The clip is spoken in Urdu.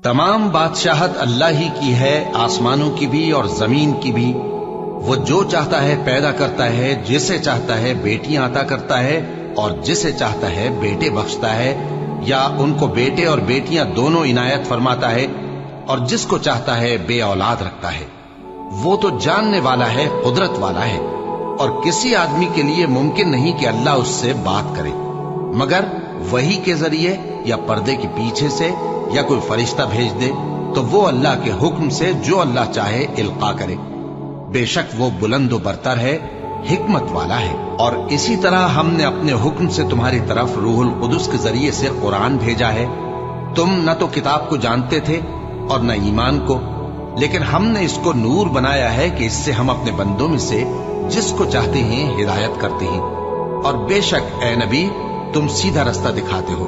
تمام بادشاہت اللہ ہی کی ہے، آسمانوں کی بھی اور زمین کی بھی۔ وہ جو چاہتا ہے پیدا کرتا ہے، جسے چاہتا ہے بیٹیاں عطا کرتا ہے اور جسے چاہتا ہے بیٹے بخشتا ہے، یا ان کو بیٹے اور بیٹیاں دونوں عنایت فرماتا ہے، اور جس کو چاہتا ہے بے اولاد رکھتا ہے۔ وہ تو جاننے والا ہے، قدرت والا ہے، اور کسی آدمی کے لیے ممکن نہیں کہ اللہ اس سے بات کرے مگر وحی کے ذریعے یا پردے کے پیچھے سے، یا کوئی فرشتہ بھیج دے تو وہ اللہ کے حکم سے جو اللہ چاہے القا کرے۔ بے شک وہ بلند و برتر ہے، حکمت والا ہے۔ اور اسی طرح ہم نے اپنے حکم سے تمہاری طرف روح القدس کے ذریعے سے قرآن بھیجا ہے۔ تم نہ تو کتاب کو جانتے تھے اور نہ ایمان کو، لیکن ہم نے اس کو نور بنایا ہے کہ اس سے ہم اپنے بندوں میں سے جس کو چاہتے ہیں ہدایت کرتے ہیں، اور بے شک اے نبی تم سیدھا رستہ دکھاتے ہو۔